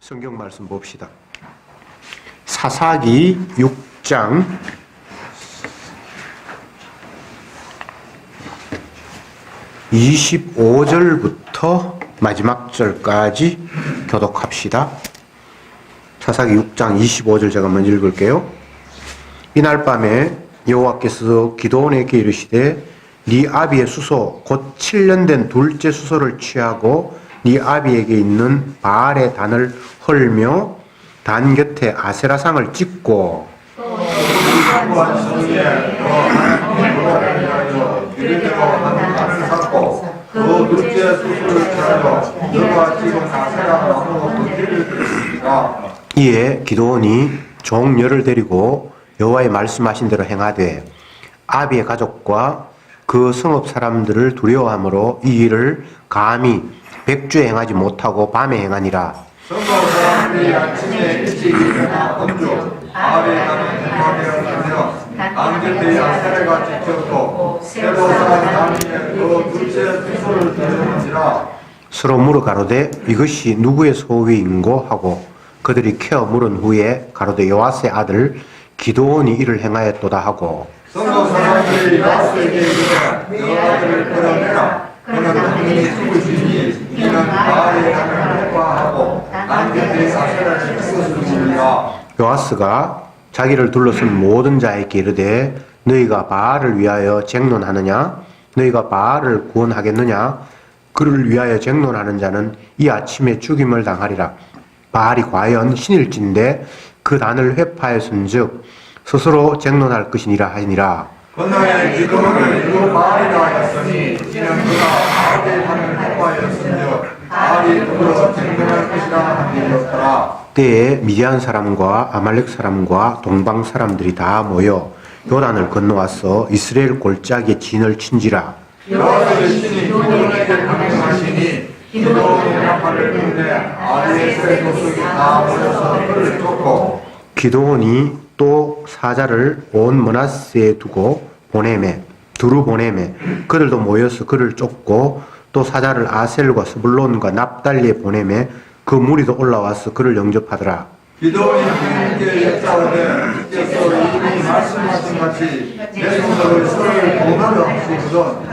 성경 말씀 봅시다. 사사기 6장 25절부터 마지막 절까지 교독합시다. 사사기 6장 25절 제가 먼저 읽을게요. 이날 밤에 여호와께서 기드온에게 이르시되 네 아비의 수소 곧 7년 된 둘째 수소를 취하고 네 아비에게 있는 바알의 단을 헐며 단 곁에 아세라상을 찍고 이에 기드온이 종 열을 데리고 여호와의 말씀하신 대로 행하되 아비의 가족과 그 성읍 사람들을 두려워함으로 이 일을 감히 백주에 행하지 못하고 밤에 행하니라. 성도 사람들이 아침에 일찍 일어나 건조 아비의 단은 행하되었으며 단 곁에 아세라가 찍혔고 세로 산 단위에 그 둘째 수소를 들였는지라. 서로 물어 가로되 이것이 누구의 소위인고 하고 그들이 캐어 물은 후에 가로되 요아스의 아들 기드온이 이를 행하였도다 하고 성도 사람들이 요아스에게 이르되 너 아들을 끌어내라. 그는 당연히 죽으시니 이는 바알의 단을 회파하고 단 곁에 아세라를 찍었음이니라. 요아스가 자기를 둘러쓴 모든 자에게 이르되 너희가 바알을 위하여 쟁론하느냐 너희가 바알을 구원하겠느냐 그를 위하여 쟁론하는 자는 이 아침에 죽임을 당하리라. 바알이 과연 신일진데 그 단을 회파하였은즉 스스로 쟁론할 것이니라 하니라. 건너에 기드온을 이루 바알이라 하였으니 이는 그가 아비의 단을 회파하였으며 바알이 그로 쟁론할 것이라 함이었더라. 때에 미디안 사람과 아말렉 사람과 동방 사람들이 다 모여 요단을 건너와서 이스라엘 골짜기에 진을 친지라. 여호와의 신이 기드온에게 강림하시니 기드온이 나팔을 부는데 아비의 새 족속이 다 모여서 그를 쫓고 기드온이 또 사자를 온 므낫세에 두루 보내매 그들도 모여서 그를 쫓고 또 사자를 아셀과 스불론과 납달리에 보내매 그 무리도 올라와서 그를 영접하더라. 기드온이 하나님께 여짜오되 주께서 이미 말씀하신 같이 내 손으로 이스라엘 고난을 하시거든.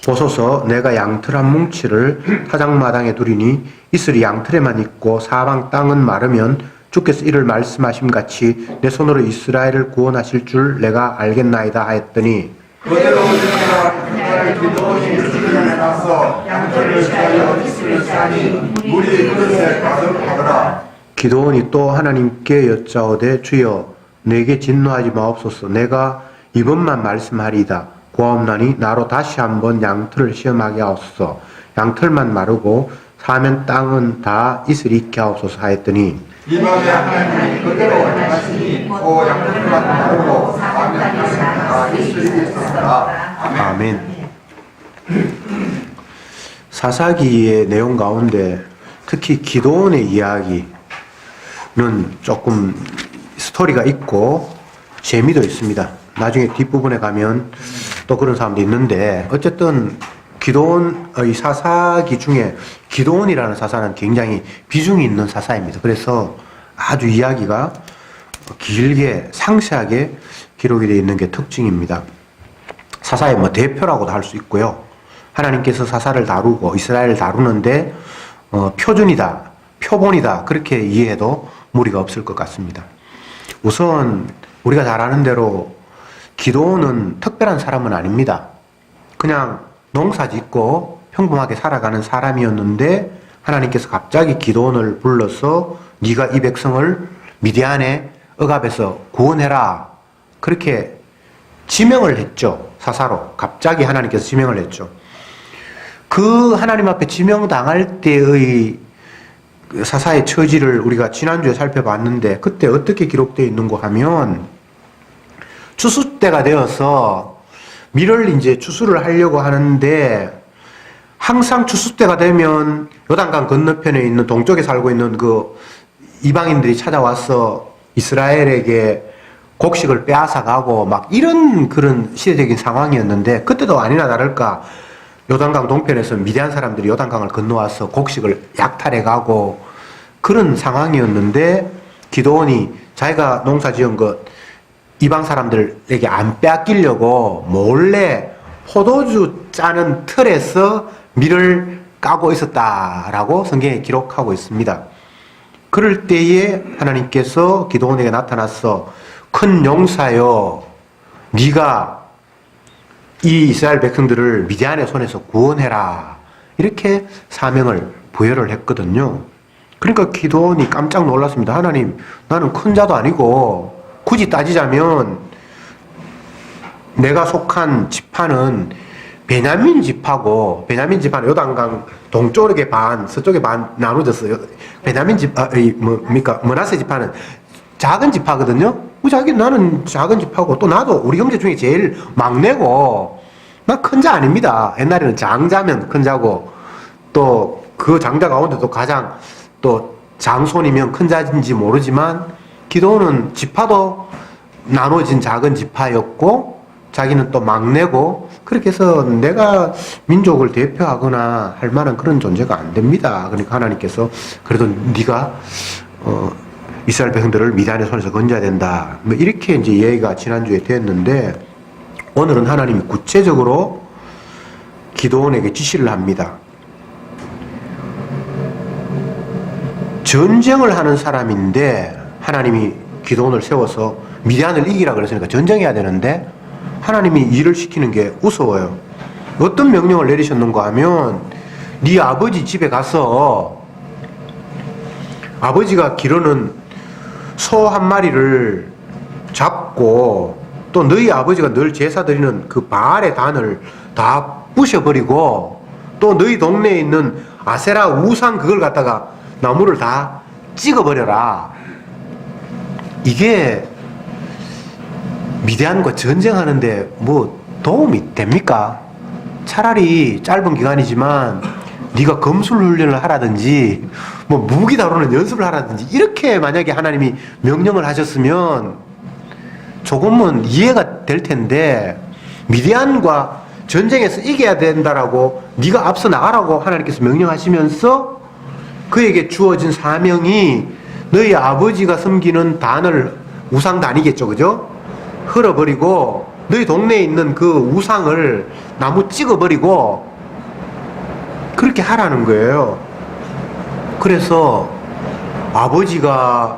보소서 내가 양틀 한 뭉치를 타작마당에 두리니 이슬이 양틀에만 있고 사방 땅은 마르면 주께서 이를 말씀하심같이 내 손으로 이스라엘을 구원하실 줄 내가 알겠나이다 하였더니 그대로 내가 그날 기드온이 이스라엘에 나서 양털을 취하여 이스라엘 사니 물이 그릇에 가득하더라. 기드온이 또 하나님께 여짜오되 주여 내게 진노하지 마옵소서. 내가 이번만 말씀하리이다. 고하옵나니 나로 다시 한번 양틀을 시험하게 하옵소서. 양틀만 마르고 사면 땅은 다 이슬이 있게 하옵소서 하였더니 이번에 하나님이 그대로 행하시니 그 양털만 마르고 사면 땅은 다 이슬이 있었더라. 아멘. 사사기의 내용 가운데 특히 기드온의 이야기는 조금 스토리가 있고 재미도 있습니다. 나중에 뒷부분에 가면 또 그런 사람도 있는데 어쨌든 기드온의 사사기 중에 기드온이라는 사사는 굉장히 비중이 있는 사사입니다. 그래서 아주 이야기가 길게 상세하게 기록이 되어 있는 게 특징입니다. 사사의 대표라고도 할 수 있고요. 하나님께서 사사를 다루고 이스라엘을 다루는데 표준이다, 표본이다 그렇게 이해해도 무리가 없을 것 같습니다. 우선 우리가 잘 아는 대로 기드온은 특별한 사람은 아닙니다. 그냥 농사 짓고 평범하게 살아가는 사람이었는데 하나님께서 갑자기 기드온을 불러서 네가 이 백성을 미디안의 억압에서 구원해라 그렇게 지명을 했죠. 사사로 갑자기 하나님께서 지명을 했죠. 그 하나님 앞에 지명당할 때의 사사의 처지를 우리가 지난주에 살펴봤는데 그때 어떻게 기록되어 있는가 하면 추수 때가 되어서 밀을 이제 추수를 하려고 하는데 항상 추수 때가 되면 요단강 건너편에 있는 동쪽에 살고 있는 그 이방인들이 찾아와서 이스라엘에게 곡식을 빼앗아 가고 막 이런 그런 시대적인 상황이었는데 그때도 아니나 다를까 요단강 동편에서 미디안 사람들이 요단강을 건너와서 곡식을 약탈해 가고 그런 상황이었는데 기도원이 자기가 농사 지은 것 이방 사람들에게 안 빼앗기려고 몰래 포도주 짜는 틀에서 밀을 까고 있었다라고 성경에 기록하고 있습니다. 그럴 때에 하나님께서 기도원에게 나타나서 큰 용사여, 네가 이 이스라엘 백성들을 미디안의 손에서 구원해라, 이렇게 사명을 부여를 했거든요. 그러니까 기도원이 깜짝 놀랐습니다. 하나님, 나는 큰 자도 아니고 굳이 따지자면 내가 속한 지파는 베냐민 지파고, 베냐민 지파는 요단강 동쪽에 반, 서쪽에 반 나눠졌어요. 베냐민 지파, 머나세 지파는 작은 지파거든요. 나는 작은 지파고, 또 나도 우리 형제 중에 제일 막내고, 나 큰 자 아닙니다. 옛날에는 장자면 큰 자고, 또 그 장자 가운데도 가장 또 장손이면 큰 자인지 모르지만, 기도는 지파도 나눠진 작은 지파였고, 자기는 또 막내고, 그렇게 해서 내가 민족을 대표하거나 할 만한 그런 존재가 안 됩니다. 그러니까 하나님께서 그래도 네가 이스라엘 백성들을 미디안의 손에서 건져야 된다, 뭐 이렇게 이제 얘기가 지난주에 됐는데, 오늘은 하나님이 구체적으로 기도원에게 지시를 합니다. 전쟁을 하는 사람인데 하나님이 기도원을 세워서 미디안을 이기라 그랬으니까 전쟁해야 되는데 하나님이 일을 시키는 게 우스워요. 어떤 명령을 내리셨는가 하면, 네 아버지 집에 가서 아버지가 기르는 소 한 마리를 잡고, 또 너희 아버지가 늘 제사 드리는 그 바알의 단을 다 부셔버리고, 또 너희 동네에 있는 아세라 우상 그걸 갖다가 나무를 다 찍어버려라. 이게 미디안과 전쟁하는데 뭐 도움이 됩니까? 차라리 짧은 기간이지만 네가 검술 훈련을 하라든지 뭐 무기 다루는 연습을 하라든지, 이렇게 만약에 하나님이 명령을 하셨으면 조금은 이해가 될 텐데, 미디안과 전쟁에서 이겨야 된다라고 네가 앞서 나가라고 하나님께서 명령하시면서 그에게 주어진 사명이 너희 아버지가 섬기는 단을, 우상단이겠죠, 그죠? 흘어버리고 너희 동네에 있는 그 우상을 나무 찍어버리고 그렇게 하라는 거예요. 그래서 아버지가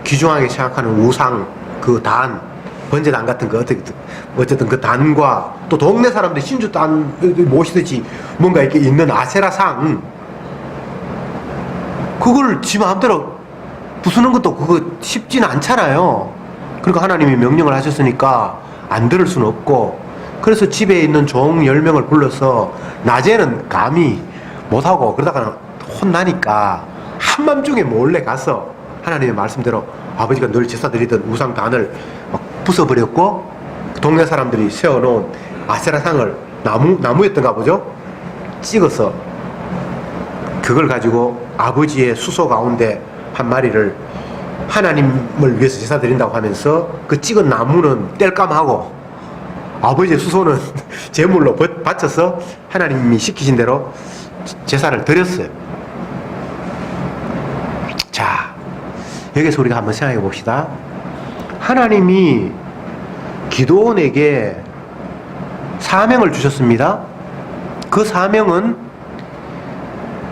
귀중하게 생각하는 우상, 그 단, 번제단 같은 거, 어쨌든 그 단과, 또 동네 사람들 신주단 모시듯이 뭔가 이렇게 있는 아세라상, 그걸 지 마음대로 부수는 것도 그거 쉽지는 않잖아요. 그러니까 하나님이 명령을 하셨으니까 안 들을 수는 없고, 그래서 집에 있는 종 10명을 불러서 낮에는 감히 못하고 그러다가 혼나니까 한밤중에 몰래 가서 하나님의 말씀대로 아버지가 늘 제사 드리던 우상단을 막 부숴버렸고, 동네 사람들이 세워놓은 아세라상을 나무였던가 보죠? 찍어서 그걸 가지고 아버지의 수소 가운데 한 마리를 하나님을 위해서 제사 드린다고 하면서 그 찍은 나무는 뗄감하고 아버지의 수소는 제물로 바쳐서 하나님이 시키신 대로 제사를 드렸어요. 자, 여기서 우리가 한번 생각해 봅시다. 하나님이 기도원에게 사명을 주셨습니다. 그 사명은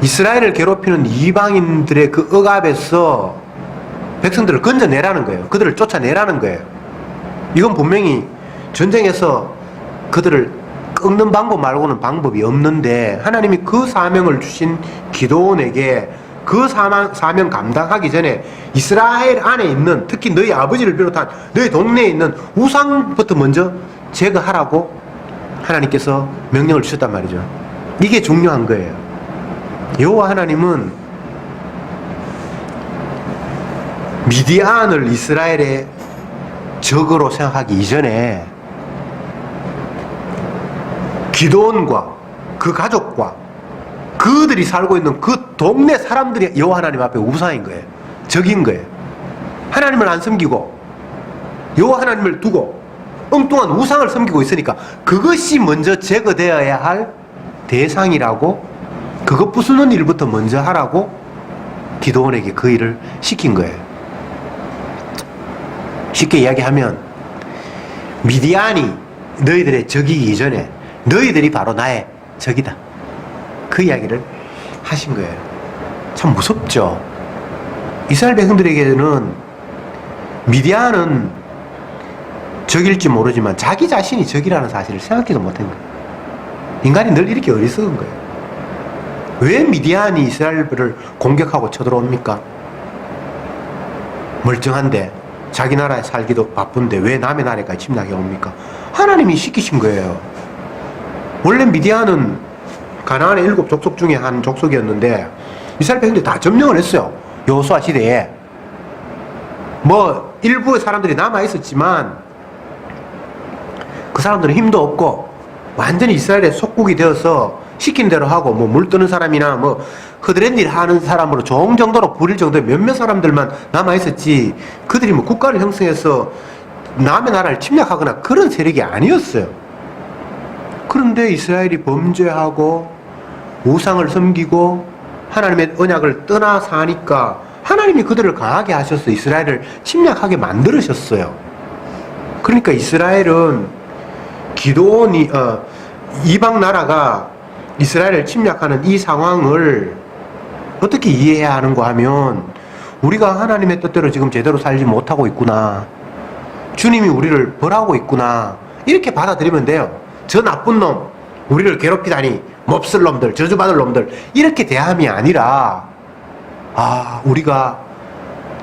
이스라엘을 괴롭히는 이방인들의 그 억압에서 백성들을 건져내라는 거예요. 그들을 쫓아내라는 거예요. 이건 분명히 전쟁에서 그들을 꺾는 방법 말고는 방법이 없는데, 하나님이 그 사명을 주신 기도원에게 그 사명 감당하기 전에 이스라엘 안에 있는, 특히 너희 아버지를 비롯한 너희 동네에 있는 우상부터 먼저 제거하라고 하나님께서 명령을 주셨단 말이죠. 이게 중요한 거예요. 여호와 하나님은 미디안을 이스라엘의 적으로 생각하기 이전에 기도원과 그 가족과 그들이 살고 있는 그 동네 사람들이 여호와 하나님 앞에 우상인 거예요. 적인 거예요. 하나님을 안 섬기고 여호와 하나님을 두고 엉뚱한 우상을 섬기고 있으니까 그것이 먼저 제거되어야 할 대상이라고, 그것 부수는 일부터 먼저 하라고 기드온에게 그 일을 시킨 거예요. 쉽게 이야기하면 미디안이 너희들의 적이기 이전에 너희들이 바로 나의 적이다. 그 이야기를 하신 거예요. 참 무섭죠. 이스라엘 백성들에게는 미디안은 적일지 모르지만 자기 자신이 적이라는 사실을 생각지도 못한 거예요. 인간이 늘 이렇게 어리석은 거예요. 왜 미디안이 이스라엘을 공격하고 쳐들어옵니까? 멀쩡한데 자기 나라에 살기도 바쁜데 왜 남의 나라에까지 침략해 옵니까? 하나님이 시키신 거예요. 원래 미디안은 가나안의 7 족속 중에 한 족속이었는데 이스라엘 백성들이 다 점령을 했어요. 여호수아 시대에. 뭐 일부의 사람들이 남아 있었지만 그 사람들은 힘도 없고 완전히 이스라엘의 속국이 되어서 시킨 대로 하고 뭐 물 뜨는 사람이나 뭐 허드렛 일 하는 사람으로 종 정도로 부릴 정도의 몇몇 사람들만 남아 있었지 그들이 뭐 국가를 형성해서 남의 나라를 침략하거나 그런 세력이 아니었어요. 그런데 이스라엘이 범죄하고 우상을 섬기고 하나님의 언약을 떠나 사니까 하나님이 그들을 강하게 하셔서 이스라엘을 침략하게 만들으셨어요. 그러니까 이스라엘은 기드온이 이방 나라가 이스라엘을 침략하는 이 상황을 어떻게 이해해야 하는가 하면 우리가 하나님의 뜻대로 지금 제대로 살지 못하고 있구나. 주님이 우리를 벌하고 있구나. 이렇게 받아들이면 돼요. 저 나쁜 놈, 우리를 괴롭히다니, 몹쓸 놈들, 저주받을 놈들 이렇게 대함이 아니라 우리가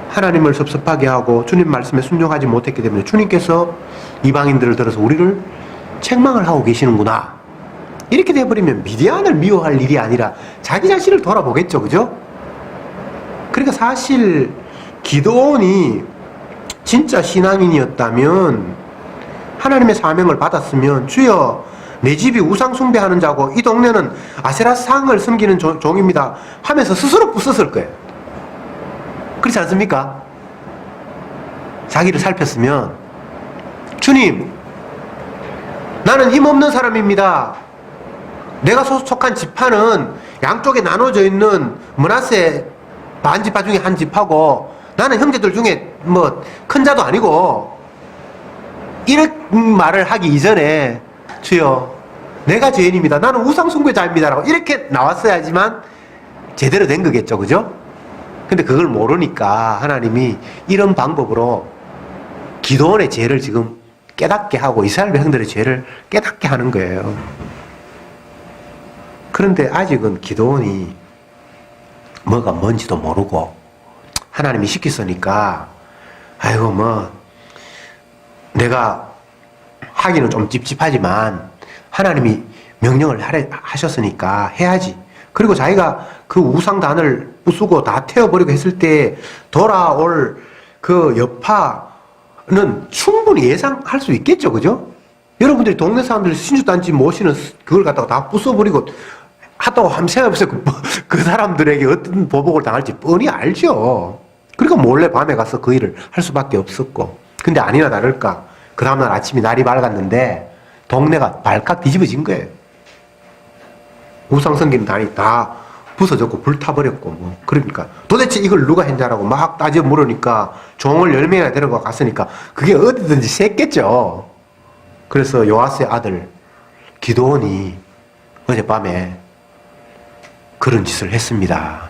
하나님을 섭섭하게 하고 주님 말씀에 순종하지 못했기 때문에 주님께서 이방인들을 들어서 우리를 책망을 하고 계시는구나. 이렇게 돼버리면 미디안을 미워할 일이 아니라 자기 자신을 돌아보겠죠. 그죠? 그러니까 사실 기드온이 진짜 신앙인이었다면 하나님의 사명을 받았으면 주여 내 집이 우상 숭배하는 자고 이 동네는 아세라 상을 섬기는 종입니다 하면서 스스로 부쉈을 거예요. 그렇지 않습니까? 자기를 살폈으면 주님 나는 힘없는 사람입니다. 내가 속한 지파는 양쪽에 나눠져 있는 므낫세 반지파 중에 한 지파고 나는 형제들 중에 뭐 큰 자도 아니고 이런 말을 하기 이전에 주여 내가 죄인입니다. 나는 우상 숭배자입니다. 라고 이렇게 나왔어야지만 제대로 된 거겠죠. 그죠? 근데 그걸 모르니까 하나님이 이런 방법으로 기드온의 죄를 지금 깨닫게 하고 이스라엘 백성들의 죄를 깨닫게 하는 거예요. 그런데 아직은 기드온이 뭐가 뭔지도 모르고 하나님이 시켰으니까 아이고 뭐 내가 하기는 좀 찝찝하지만 하나님이 명령을 하셨으니까 해야지. 그리고 자기가 그 우상단을 부수고 다 태워버리고 했을 때 돌아올 그 여파는 충분히 예상할 수 있겠죠. 그죠? 여러분들이 동네 사람들 신주단지 모시는 그걸 갖다가 다 부숴버리고 하다고 함세하면서 그 사람들에게 어떤 보복을 당할지 뻔히 알죠. 그러니까 몰래 밤에 가서 그 일을 할 수밖에 없었고. 근데 아니나 다를까 그 다음날 아침에 날이 밝았는데 동네가 발칵 뒤집어진 거예요. 우상 섬기는 단이 다 부서졌고 불타버렸고 뭐 그러니까 도대체 이걸 누가 했냐라고 막 따져 물으니까 종을 10명이나 데려가 갔으니까 그게 어디든지 셌겠죠. 그래서 요아스의 아들 기드온이 어젯밤에 그런 짓을 했습니다.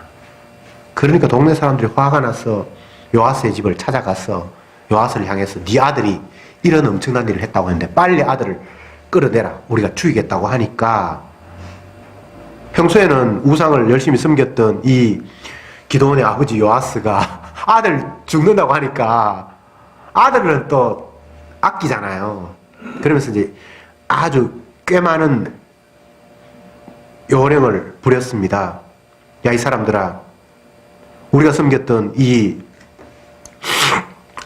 그러니까 동네 사람들이 화가 나서 요아스의 집을 찾아가서 요아스를 향해서 네 아들이 이런 엄청난 일을 했다고 했는데 빨리 아들을 끌어내라. 우리가 죽이겠다고 하니까 평소에는 우상을 열심히 섬겼던 이 기드온의 아버지 요아스가 아들 죽는다고 하니까 아들은 또 아끼잖아요. 그러면서 이제 아주 꽤 많은 요령을 부렸습니다. 야, 이 사람들아, 우리가 섬겼던 이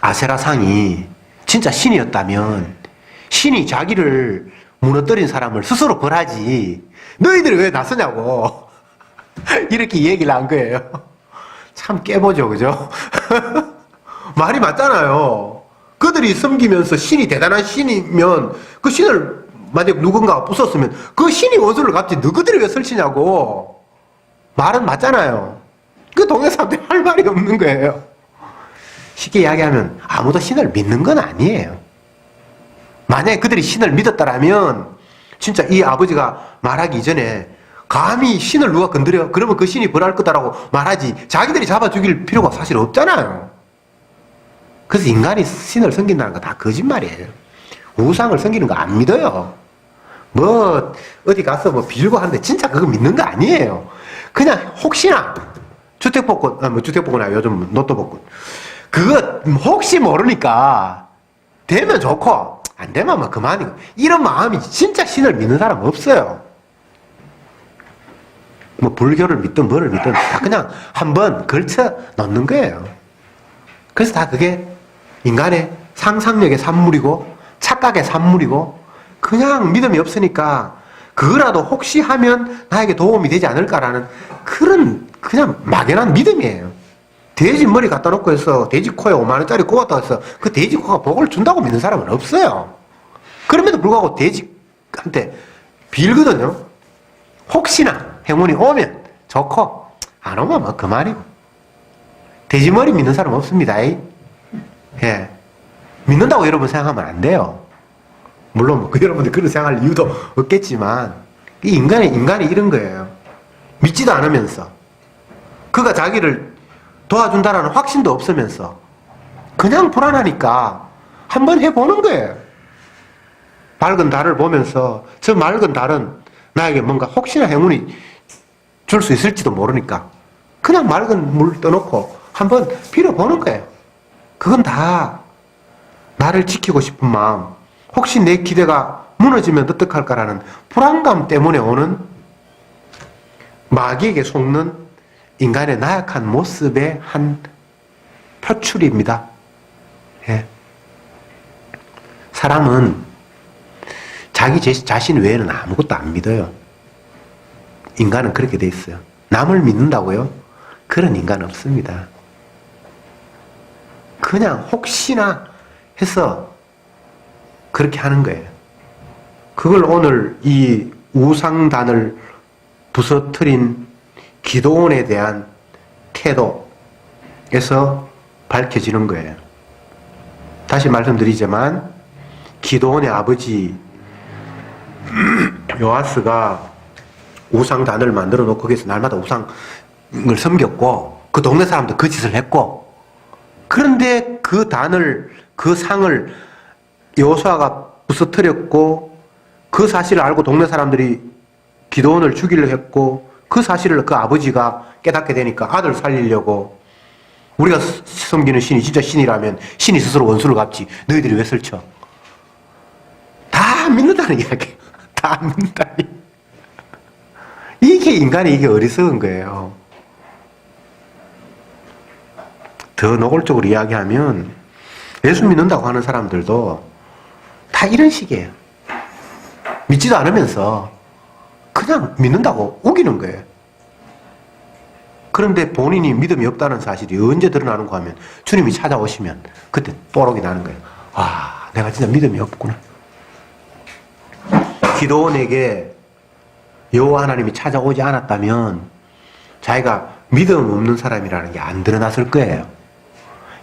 아세라 상이 진짜 신이었다면 신이 자기를 무너뜨린 사람을 스스로 벌하지 너희들이 왜 나서냐고 이렇게 얘기를 한 거예요. 참 깨보죠. 그죠? 말이 맞잖아요. 그들이 섬기면서 신이 대단한 신이면 그 신을 만약 누군가가 부쉈으면 그 신이 원수를 갚지 너희들이 왜 설치냐고. 말은 맞잖아요. 그 동네 사람들이 할 말이 없는 거예요. 쉽게 이야기하면 아무도 신을 믿는 건 아니에요. 만약에 그들이 신을 믿었다라면 진짜 이 아버지가 말하기 이전에 감히 신을 누가 건드려? 그러면 그 신이 벌할 거다라고 말하지. 자기들이 잡아 죽일 필요가 사실 없잖아요. 그래서 인간이 신을 섬긴다는 거 다 거짓말이에요. 우상을 섬기는 거 안 믿어요. 뭐 어디 가서 뭐 빌고 하는데 진짜 그거 믿는 거 아니에요. 그냥 혹시나 주택복권, 뭐 주택복권 아니야, 요즘 로또복권. 그거 혹시 모르니까 되면 좋고 안 되면 뭐 그만이고. 이런 마음이 진짜 신을 믿는 사람 없어요. 뭐 불교를 믿든 뭐를 믿든 다 그냥 한번 걸쳐 놓는 거예요. 그래서 다 그게 인간의 상상력의 산물이고 착각의 산물이고 그냥 믿음이 없으니까 그거라도 혹시 하면 나에게 도움이 되지 않을까라는 그런 그냥 막연한 믿음이에요. 돼지 머리 갖다 놓고 해서 돼지 코에 5만 원짜리 꼽았다고 해서 그 돼지 코가 복을 준다고 믿는 사람은 없어요. 그럼에도 불구하고 돼지한테 빌거든요. 혹시나 행운이 오면 좋고 안 오면 뭐 그만이고. 돼지 머리 믿는 사람 없습니다. 예. 믿는다고 여러분 생각하면 안 돼요. 물론 뭐 그 여러분들 그런 생각할 이유도 없겠지만 이 인간이 이런 거예요. 믿지도 않으면서 그가 자기를 도와준다라는 확신도 없으면서 그냥 불안하니까 한번 해보는 거예요. 맑은 달을 보면서 저 맑은 달은 나에게 뭔가 혹시나 행운이 줄 수 있을지도 모르니까 그냥 맑은 물 떠놓고 한번 빌어보는 거예요. 그건 다 나를 지키고 싶은 마음, 혹시 내 기대가 무너지면 어떡할까라는 불안감 때문에 오는 마귀에게 속는 인간의 나약한 모습의 한 표출입니다. 예. 사람은 자기 자신 외에는 아무것도 안 믿어요. 인간은 그렇게 돼 있어요. 남을 믿는다고요? 그런 인간 없습니다. 그냥 혹시나 해서 그렇게 하는 거예요. 그걸 오늘 이 우상단을 부서뜨린 기도원에 대한 태도에서 밝혀지는 거예요. 다시 말씀드리지만 기도원의 아버지 요아스가 우상단을 만들어 놓고 거기서 날마다 우상을 섬겼고 그 동네 사람도 그 짓을 했고 그런데 그 단을 그 상을 여호수아가 부서뜨렸고 그 사실을 알고 동네 사람들이 기도원을 죽이려 했고 그 사실을 그 아버지가 깨닫게 되니까 아들 살리려고 우리가 섬기는 신이 진짜 신이라면 신이 스스로 원수를 갚지 너희들이 왜 설쳐? 다 믿는다는 이야기. 다 믿는다니. 이게 인간이 이게 어리석은 거예요. 더 노골적으로 이야기하면 예수 믿는다고 하는 사람들도 다 이런 식이에요. 믿지도 않으면서 그냥 믿는다고 우기는 거예요. 그런데 본인이 믿음이 없다는 사실이 언제 드러나는가 하면 주님이 찾아오시면 그때 뽀록이 나는 거예요. 아, 내가 진짜 믿음이 없구나. 기도원에게 여호와 하나님이 찾아오지 않았다면 자기가 믿음 없는 사람이라는 게 안 드러났을 거예요.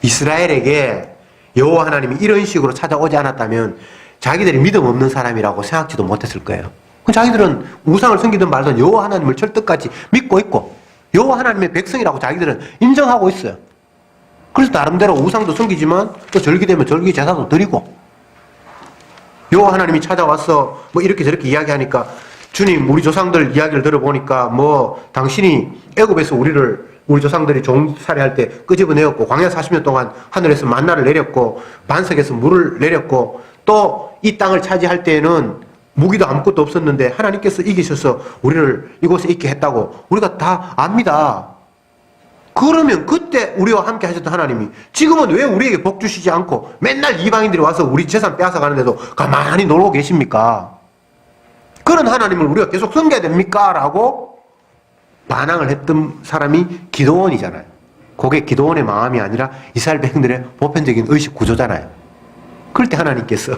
이스라엘에게 여호와 하나님이 이런 식으로 찾아오지 않았다면 자기들이 믿음 없는 사람이라고 생각지도 못했을 거예요. 자기들은 우상을 섬기든 말든 여호와 하나님을 철떡같이 믿고 있고 여호와 하나님의 백성이라고 자기들은 인정하고 있어요. 그래서 나름대로 우상도 섬기지만 또 절기되면 절기 제사도 드리고 여호와 하나님이 찾아와서 뭐 이렇게 저렇게 이야기하니까 주님 우리 조상들 이야기를 들어보니까 뭐 당신이 애굽에서 우리 조상들이 종살이할 때 끄집어내었고 광야 40년 동안 하늘에서 만나를 내렸고 반석에서 물을 내렸고 또 이 땅을 차지할 때에는 무기도 아무것도 없었는데 하나님께서 이기셔서 우리를 이곳에 있게 했다고 우리가 다 압니다. 그러면 그때 우리와 함께 하셨던 하나님이 지금은 왜 우리에게 복 주시지 않고 맨날 이방인들이 와서 우리 재산 빼앗아 가는데도 가만히 놀고 계십니까? 그런 하나님을 우리가 계속 섬겨야 됩니까? 라고 반항을 했던 사람이 기도원이잖아요. 그게 기도원의 마음이 아니라 이스라엘 백성들의 보편적인 의식 구조잖아요. 그럴 때 하나님께서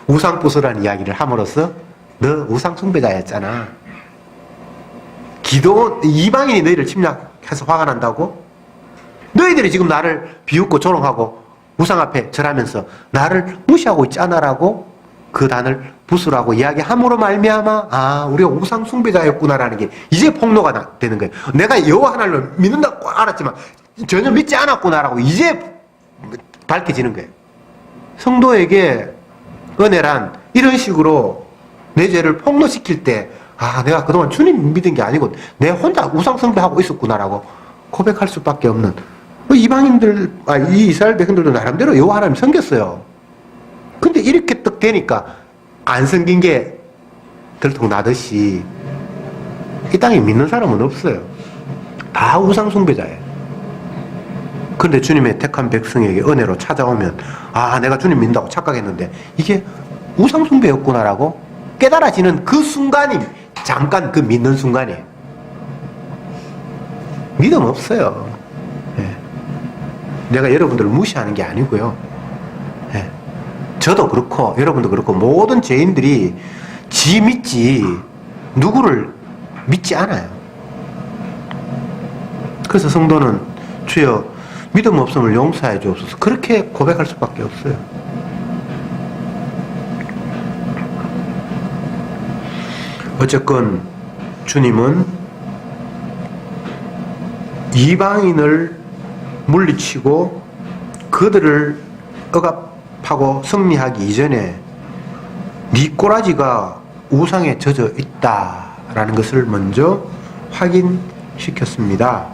우상 부수라는 이야기를 함으로써 너 우상 숭배자였잖아. 기도원, 이방인이 너희를 침략 해서 화가 난다고? 너희들이 지금 나를 비웃고 조롱하고 우상 앞에 절하면서 나를 무시하고 있잖아라고 그 단을 부수라고 이야기함으로 말미암아 아 우리가 우상 숭배자였구나라는 게 이제 폭로가 되는 거예요. 내가 여호와 하나님을 믿는다고 알았지만 전혀 믿지 않았구나라고 이제 밝혀지는 거예요. 성도에게 은혜란 이런 식으로 내 죄를 폭로시킬 때 아 내가 그동안 주님 믿은 게 아니고 내 혼자 우상 숭배하고 있었구나라고 고백할 수밖에 없는 이방인들 이 이스라엘 백성들도 나름대로 여호와 하나님 섬겼어요. 근데 이렇게 딱 되니까 안 섬긴 게 들통 나듯이 이 땅에 믿는 사람은 없어요. 다 우상 숭배자예요. 근데 주님의 택한 백성에게 은혜로 찾아오면 아 내가 주님 믿는다고 착각했는데 이게 우상 숭배였구나라고 깨달아지는 그 순간이 잠깐 그 믿는 순간이에요. 믿음 없어요. 예. 내가 여러분들을 무시하는 게 아니고요. 예. 저도 그렇고 여러분도 그렇고 모든 죄인들이 지 믿지 누구를 믿지 않아요. 그래서 성도는 주여 믿음 없음을 용서해 주옵소서 그렇게 고백할 수밖에 없어요. 어쨌건 주님은 이방인을 물리치고 그들을 억압하고 승리하기 이전에 네 꼬라지가 우상에 젖어 있다라는 것을 먼저 확인시켰습니다.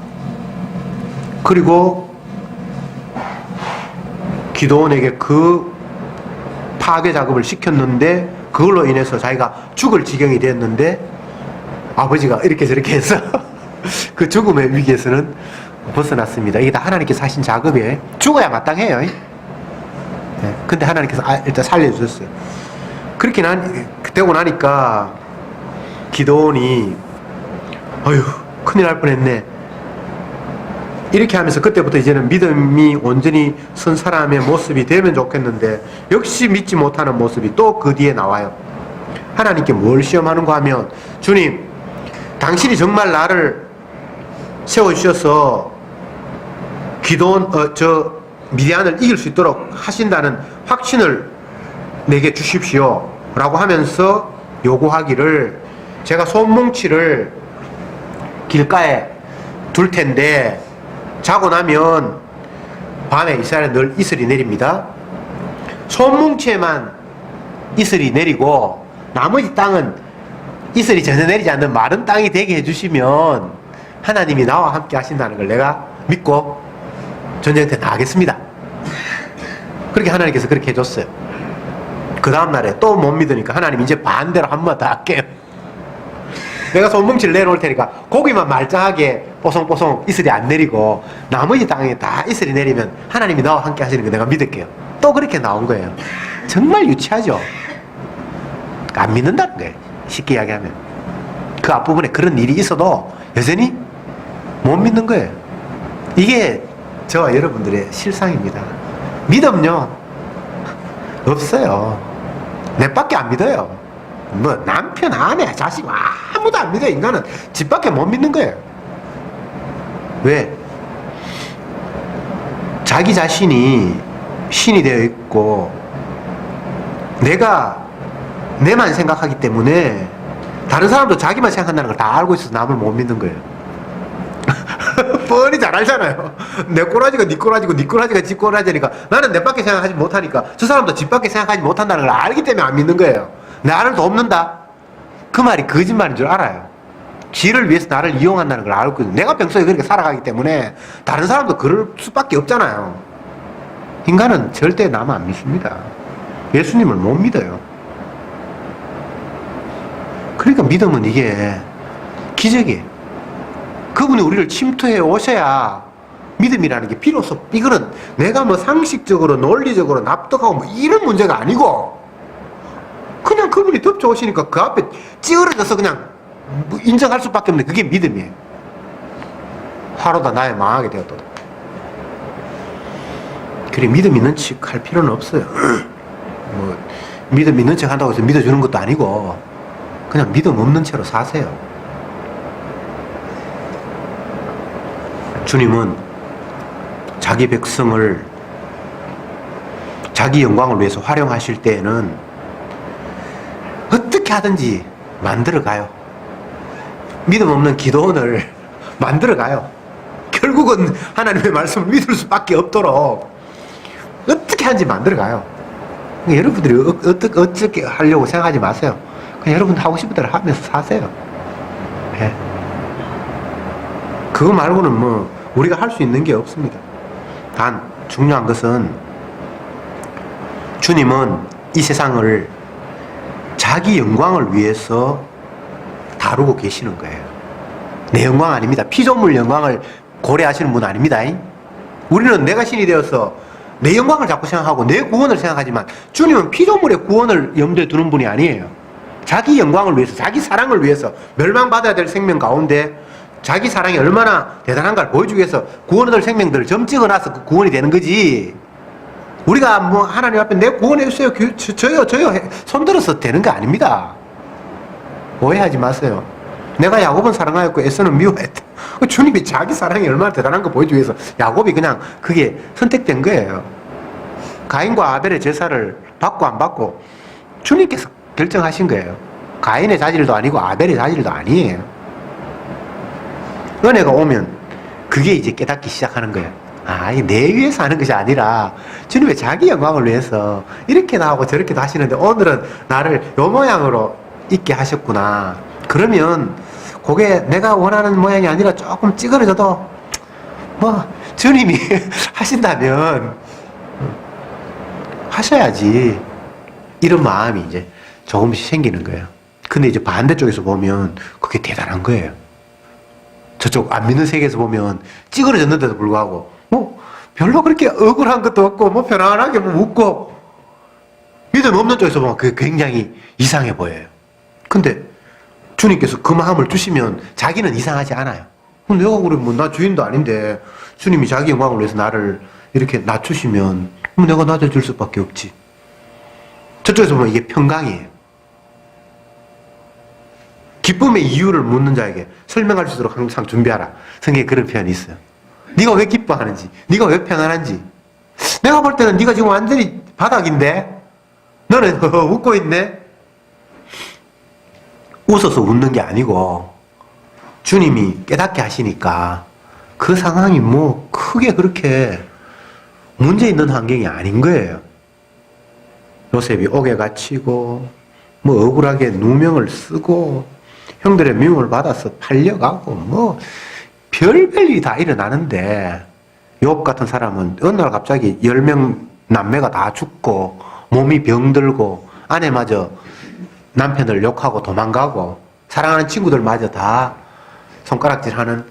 그리고 기도원에게 그 파괴 작업을 시켰는데 그걸로 인해서 자기가 죽을 지경이 됐는데 아버지가 이렇게 저렇게 해서 그 죽음의 위기에서는 벗어났습니다. 이게 다 하나님께서 하신 작업이에요. 죽어야 마땅해요. 네. 근데 하나님께서 일단 살려주셨어요. 그렇게 되고 나니까 기도원이 어휴 큰일 날 뻔했네. 이렇게 하면서 그때부터 이제는 믿음이 온전히 선 사람의 모습이 되면 좋겠는데 역시 믿지 못하는 모습이 또 그 뒤에 나와요. 하나님께 뭘 시험하는가 하면 주님 당신이 정말 나를 세워주셔서 기도원 저 미디안을 이길 수 있도록 하신다는 확신을 내게 주십시오 라고 하면서 요구하기를 제가 손뭉치를 길가에 둘 텐데 자고 나면 밤에 이스라엘은 늘 이슬이 내립니다. 손뭉치에만 이슬이 내리고 나머지 땅은 이슬이 전혀 내리지 않는 마른 땅이 되게 해주시면 하나님이 나와 함께 하신다는 걸 내가 믿고 전쟁터에 나가겠습니다. 그렇게 하나님께서 그렇게 해줬어요. 그 다음날에 또 못 믿으니까 하나님 이제 반대로 한 번 더 할게요. 내가 손뭉치를 내놓을 테니까 고기만 말짱하게 뽀송뽀송 이슬이 안 내리고 나머지 땅에 다 이슬이 내리면 하나님이 나와 함께 하시는 거 내가 믿을게요. 또 그렇게 나온 거예요. 정말 유치하죠. 안 믿는다는 거예요. 쉽게 이야기하면 그 앞부분에 그런 일이 있어도 여전히 못 믿는 거예요. 이게 저와 여러분들의 실상입니다. 믿음요 없어요. 내밖에 안 믿어요. 뭐 남편, 아내, 자식 아무도 안 믿어요. 인간은 집밖에 못 믿는 거예요. 왜? 자기 자신이 신이 되어 있고 내가 내만 생각하기 때문에 다른 사람도 자기만 생각한다는 걸 다 알고 있어서 남을 못 믿는 거예요. 뻔히 잘 알잖아요. 내 꼬라지가 네 꼬라지고 네 꼬라지가 지 꼬라지니까 나는 내 밖에 생각하지 못하니까 저 사람도 집 밖에 생각하지 못한다는 걸 알기 때문에 안 믿는 거예요. 나를 돕는다? 그 말이 거짓말인 줄 알아요. 지를 위해서 나를 이용한다는 걸 알고 있거든요. 내가 평소에 그렇게 살아가기 때문에 다른 사람도 그럴 수밖에 없잖아요. 인간은 절대 남 안 믿습니다. 예수님을 못 믿어요. 그러니까 믿음은 이게 기적이에요. 그분이 우리를 침투해 오셔야 믿음이라는 게 비로소 이거는 내가 뭐 상식적으로 논리적으로 납득하고 뭐 이런 문제가 아니고 그냥 그분이 덮쳐 오시니까 그 앞에 찌그러져서 그냥 인정할 수밖에 없는 그게 믿음이에요. 화로다 나의 망하게 되었도다. 그래 믿음 있는 척 할 필요는 없어요. 뭐 믿음 있는 척 한다고 해서 믿어주는 것도 아니고 그냥 믿음 없는 채로 사세요. 주님은 자기 백성을 자기 영광을 위해서 활용하실 때에는 어떻게 하든지 만들어가요. 믿음 없는 기도원을 만들어가요. 결국은 하나님의 말씀을 믿을 수밖에 없도록 어떻게 하는지 만들어가요. 여러분들이 어떻게 하려고 생각하지 마세요. 그냥 여러분 하고 싶은 대로 하면서 사세요. 네. 그거 말고는 뭐 우리가 할 수 있는 게 없습니다. 단 중요한 것은 주님은 이 세상을 자기 영광을 위해서 다루고 계시는 거예요. 내 영광 아닙니다. 피조물 영광을 고려하시는 분 아닙니다. 우리는 내가 신이 되어서 내 영광을 자꾸 생각하고 내 구원을 생각하지만 주님은 피조물의 구원을 염두에 두는 분이 아니에요. 자기 영광을 위해서, 자기 사랑을 위해서 멸망받아야 될 생명 가운데 자기 사랑이 얼마나 대단한가를 보여주기 위해서 구원 얻을 생명들을 점 찍어놔서 그 구원이 되는 거지. 우리가 뭐 하나님 앞에 내 구원해 주세요, 저요 손들어서 되는 거 아닙니다. 오해하지 마세요. 내가 야곱은 사랑하였고 에서는 미워했다. 주님이 자기 사랑이 얼마나 대단한 거 보여주기 위해서 야곱이 그냥 그게 선택된 거예요. 가인과 아벨의 제사를 받고 안 받고 주님께서 결정하신 거예요. 가인의 자질도 아니고 아벨의 자질도 아니에요. 은혜가 오면 그게 이제 깨닫기 시작하는 거예요. 아, 이게 내 위해서 하는 것이 아니라 주님의 자기 영광을 위해서 이렇게도 하고 저렇게도 하시는데 오늘은 나를 요 모양으로 있게 하셨구나. 그러면 그게 내가 원하는 모양이 아니라 조금 찌그러져도 뭐 주님이 하신다면 하셔야지. 이런 마음이 이제 조금씩 생기는 거예요. 근데 이제 반대쪽에서 보면 그게 대단한 거예요. 저쪽 안 믿는 세계에서 보면 찌그러졌는데도 불구하고 뭐 별로 그렇게 억울한 것도 없고 뭐 편안하게 뭐 웃고 믿음 없는 쪽에서 보면 그게 굉장히 이상해 보여요. 근데 주님께서 그 마음을 주시면 자기는 이상하지 않아요. 내가 그러면 나 주인도 아닌데 주님이 자기 영광을 위해서 나를 이렇게 낮추시면 내가 낮아질 수밖에 없지. 저쪽에서 보면 이게 평강이에요. 기쁨의 이유를 묻는 자에게 설명할 수 있도록 항상 준비하라. 성경에 그런 표현이 있어요. 네가 왜 기뻐하는지, 네가 왜 평안한지. 내가 볼 때는 네가 지금 완전히 바닥인데 너는 웃고 있네. 웃어서 웃는 게 아니고 주님이 깨닫게 하시니까 그 상황이 뭐 크게 그렇게 문제 있는 환경이 아닌 거예요. 요셉이 옥에 갇히고 뭐 억울하게 누명을 쓰고 형들의 미움을 받아서 팔려가고 뭐 별별 일이 다 일어나는데 욥 같은 사람은 어느 날 갑자기 10명 남매가 다 죽고 몸이 병들고 아내마저 남편을 욕하고 도망가고 사랑하는 친구들마저 다 손가락질하는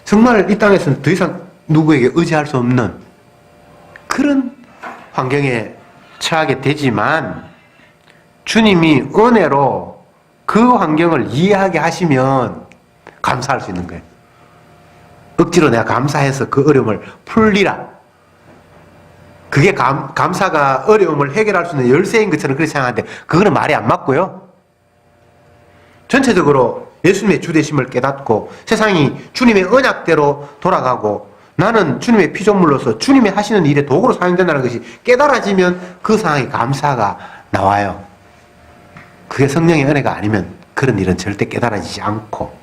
정말 이 땅에서는 더 이상 누구에게 의지할 수 없는 그런 환경에 처하게 되지만 주님이 은혜로 그 환경을 이해하게 하시면 감사할 수 있는 거예요. 억지로 내가 감사해서 그 어려움을 풀리라. 그게 감사가 어려움을 해결할 수 있는 열쇠인 것처럼 그렇게 생각하는데 그거는 말이 안 맞고요. 전체적으로 예수님의 주되심을 깨닫고 세상이 주님의 언약대로 돌아가고 나는 주님의 피조물로서 주님이 하시는 일에 도구로 사용된다는 것이 깨달아지면 그 상황에 감사가 나와요. 그게 성령의 은혜가 아니면 그런 일은 절대 깨달아지지 않고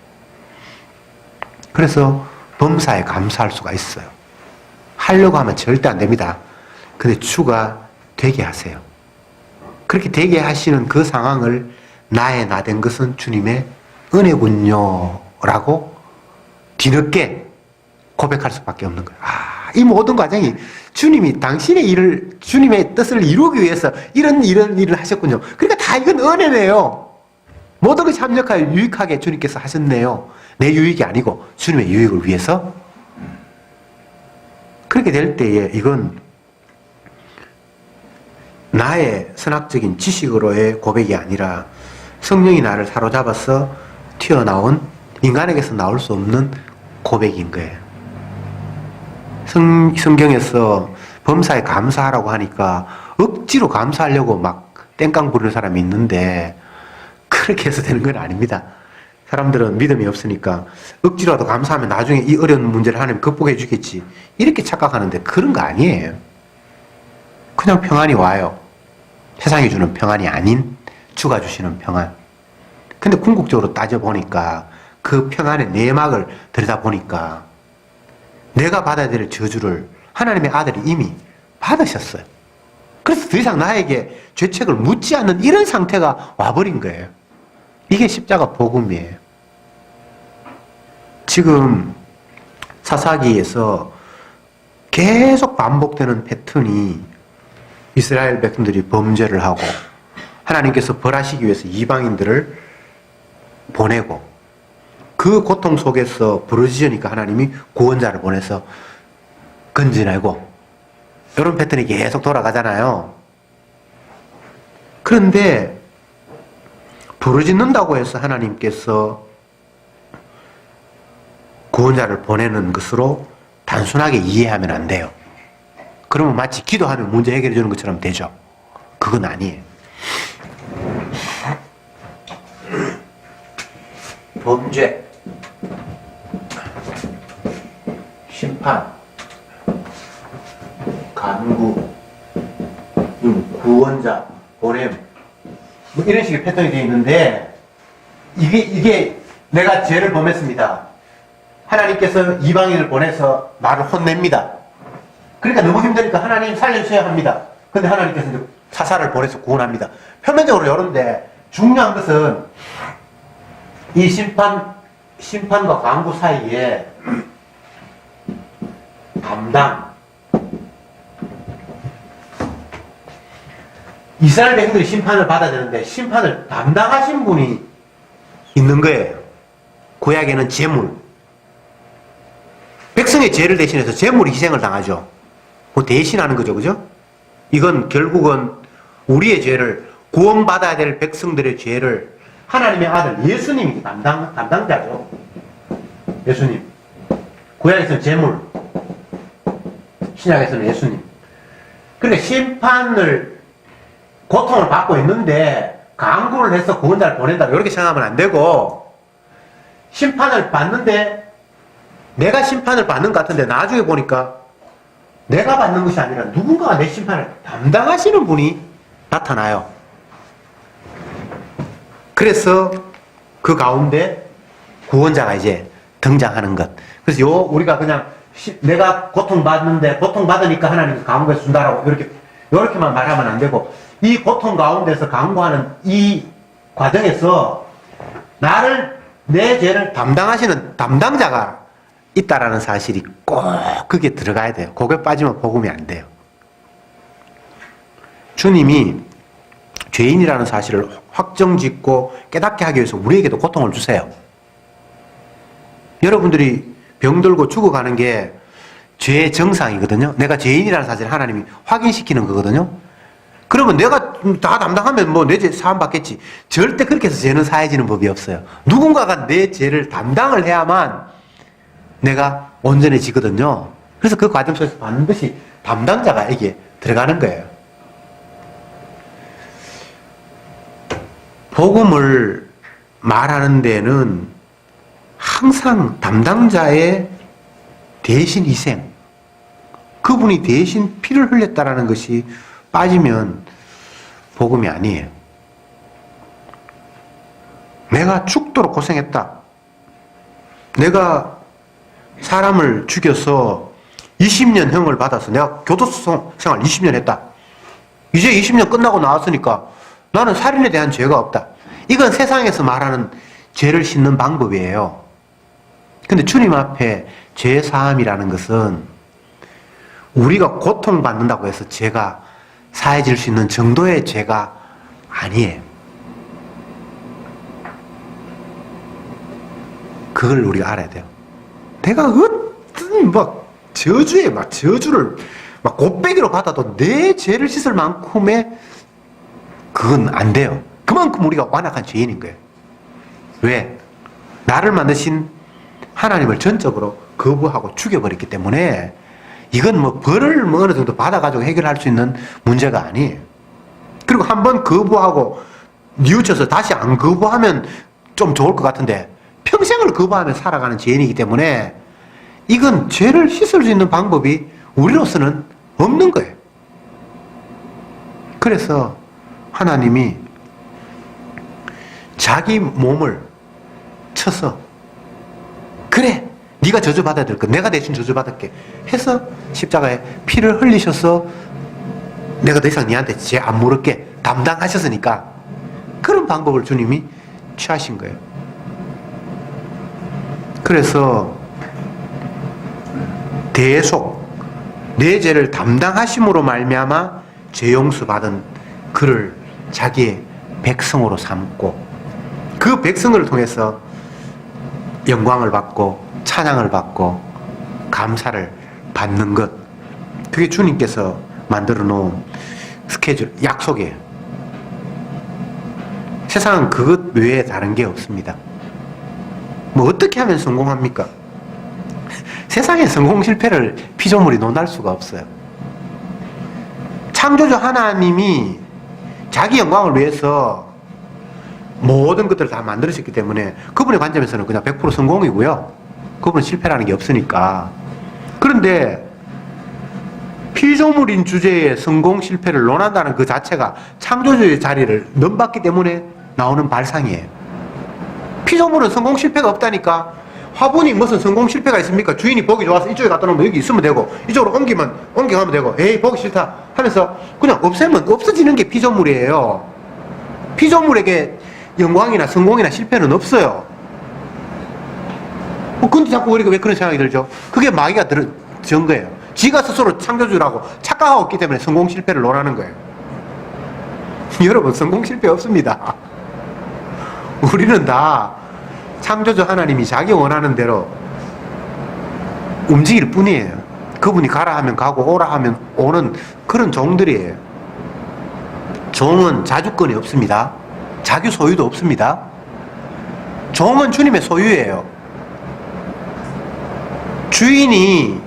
그래서 범사에 감사할 수가 있어요. 하려고 하면 절대 안 됩니다. 근데 주가 되게 하세요. 그렇게 되게 하시는 그 상황을 나의 나 된 것은 주님의 은혜군요 라고 뒤늦게 고백할 수밖에 없는 거예요. 이 모든 과정이 주님이 당신의 일을 주님의 뜻을 이루기 위해서 이런 일을 하셨군요. 그러니까 다 이건 은혜네요. 모든 것이 합력하여 유익하게 주님께서 하셨네요. 내 유익이 아니고 주님의 유익을 위해서. 그렇게 될 때에 이건 나의 선악적인 지식으로의 고백이 아니라 성령이 나를 사로잡아서 튀어나온 인간에게서 나올 수 없는 고백인 거예요. 성경에서 범사에 감사하라고 하니까 억지로 감사하려고 막 땡깡 부르는 사람이 있는데 그렇게 해서 되는 건 아닙니다. 사람들은 믿음이 없으니까 억지로라도 감사하면 나중에 이 어려운 문제를 하나님 극복해 주겠지. 이렇게 착각하는데 그런 거 아니에요. 그냥 평안이 와요. 세상이 주는 평안이 아닌 주가 주시는 평안. 근데 궁극적으로 따져보니까 그 평안의 내막을 들여다보니까 내가 받아야 될 저주를 하나님의 아들이 이미 받으셨어요. 그래서 더 이상 나에게 죄책을 묻지 않는 이런 상태가 와버린 거예요. 이게 십자가 복음이에요. 지금 사사기에서 계속 반복되는 패턴이 이스라엘 백성들이 범죄를 하고 하나님께서 벌하시기 위해서 이방인들을 보내고 그 고통 속에서 부르짖으니까 하나님이 구원자를 보내서 건져내고 이런 패턴이 계속 돌아가잖아요. 그런데 부르짖는다고 해서 하나님께서 구원자를 보내는 것으로 단순하게 이해하면 안 돼요. 그러면 마치 기도하면 문제 해결해 주는 것처럼 되죠. 그건 아니에요. 범죄, 심판, 간구, 구원자, 보냄, 뭐 이런 식의 패턴이 되어 있는데 이게 내가 죄를 범했습니다. 하나님께서 이방인을 보내서 나를 혼냅니다. 그러니까 너무 힘드니까 하나님 살려주셔야 합니다. 근데 하나님께서 이제 사사를 보내서 구원합니다. 표면적으로 이런데 중요한 것은 이 심판과 강구 사이에 담당. 이스라엘 백성들이 심판을 받아야 되는데 심판을 담당하신 분이 있는 거예요. 구약에는 제물. 백성의 죄를 대신해서 제물이 희생을 당하죠. 그 대신하는 거죠, 그죠? 이건 결국은 우리의 죄를 구원받아야 될 백성들의 죄를 하나님의 아들 예수님이 담당자죠. 예수님. 구약에서는 제물, 신약에서는 예수님. 그러니까 심판을 고통을 받고 있는데 강구를 해서 구원자를 보낸다 이렇게 생각하면 안 되고 심판을 받는데 내가 심판을 받는 것 같은데 나중에 보니까 내가 받는 것이 아니라 누군가가 내 심판을 담당하시는 분이 나타나요. 그래서 그 가운데 구원자가 이제 등장하는 것. 그래서 우리가 그냥 내가 고통받는데 고통받으니까 하나님이 강구해서 준다라고 이렇게만 말하면 안 되고 이 고통 가운데서 강구하는 이 과정에서 내 죄를 담당하시는 담당자가 있다라는 사실이 꼭 그게 들어가야 돼요. 거기에 빠지면 복음이 안 돼요. 주님이 죄인이라는 사실을 확정짓고 깨닫게 하기 위해서 우리에게도 고통을 주세요. 여러분들이 병들고 죽어가는 게 죄의 정상이거든요. 내가 죄인이라는 사실을 하나님이 확인시키는 거거든요. 그러면 내가 다 담당하면 뭐 내 죄 사함 받겠지. 절대 그렇게 해서 죄는 사해지는 법이 없어요. 누군가가 내 죄를 담당을 해야만 내가 온전해지거든요. 그래서 그 과정 속에서 반드시 담당자가 이게 들어가는 거예요. 복음을 말하는 데는 항상 담당자의 대신 희생, 그분이 대신 피를 흘렸다라는 것이 빠지면 복음이 아니에요. 내가 죽도록 고생했다. 내가 사람을 죽여서 20년 형을 받아서 내가 교도소 생활 20년 했다. 이제 20년 끝나고 나왔으니까 나는 살인에 대한 죄가 없다. 이건 세상에서 말하는 죄를 씻는 방법이에요. 근데 주님 앞에 죄 사함이라는 것은 우리가 고통받는다고 해서 죄가 사해질 수 있는 정도의 죄가 아니에요. 그걸 우리가 알아야 돼요. 내가 어떤 저주를 곱빼기로 받아도 내 죄를 씻을 만큼의 그건 안 돼요. 그만큼 우리가 완악한 죄인인 거예요. 왜? 나를 만드신 하나님을 전적으로 거부하고 죽여버렸기 때문에 이건 뭐 벌을 어느 정도 받아가지고 해결할 수 있는 문제가 아니에요. 그리고 한번 거부하고 뉘우쳐서 다시 안 거부하면 좀 좋을 것 같은데 평생을 거부하며 살아가는 죄인이기 때문에 이건 죄를 씻을 수 있는 방법이 우리로서는 없는 거예요. 그래서 하나님이 자기 몸을 쳐서 그래 네가 저주받아야 될 거 내가 대신 저주받을게 해서 십자가에 피를 흘리셔서 내가 더 이상 니한테 죄 안 물을게 담당하셨으니까 그런 방법을 주님이 취하신 거예요. 그래서 대속 내 죄를 담당하심으로 말미암아 죄 용서 받은 그를 자기의 백성으로 삼고 그 백성을 통해서 영광을 받고 찬양을 받고 감사를 받는 것, 그게 주님께서 만들어 놓은 스케줄, 약속이에요. 세상은 그것 외에 다른 게 없습니다. 뭐 어떻게 하면 성공합니까? 세상의 성공 실패를 피조물이 논할 수가 없어요. 창조주 하나님이 자기 영광을 위해서 모든 것들을 다 만들으셨기 때문에 그분의 관점에서는 그냥 100% 성공이고요. 그분은 실패라는 게 없으니까. 그런데 피조물인 주제에 성공 실패를 논한다는 그 자체가 창조주의 자리를 넘봤기 때문에 나오는 발상이에요. 피조물은 성공 실패가 없다니까. 화분이 무슨 성공 실패가 있습니까? 주인이 보기 좋아서 이쪽에 갖다 놓으면 여기 있으면 되고 이쪽으로 옮기면 되고 에이 보기 싫다 하면서 그냥 없애면 없어지는 게 피조물이에요. 피조물에게 영광이나 성공이나 실패는 없어요. 근데 자꾸 우리가 왜 그런 생각이 들죠? 그게 마귀가 전 거예요. 지가 스스로 창조주라고 착각하고 있기 때문에 성공 실패를 논하는 거예요. 여러분 성공 실패 없습니다. 우리는 다 창조주 하나님이 자기 원하는 대로 움직일 뿐이에요. 그분이 가라 하면 가고 오라 하면 오는 그런 종들이에요. 종은 자주권이 없습니다. 자기 소유도 없습니다. 종은 주님의 소유예요. 주인이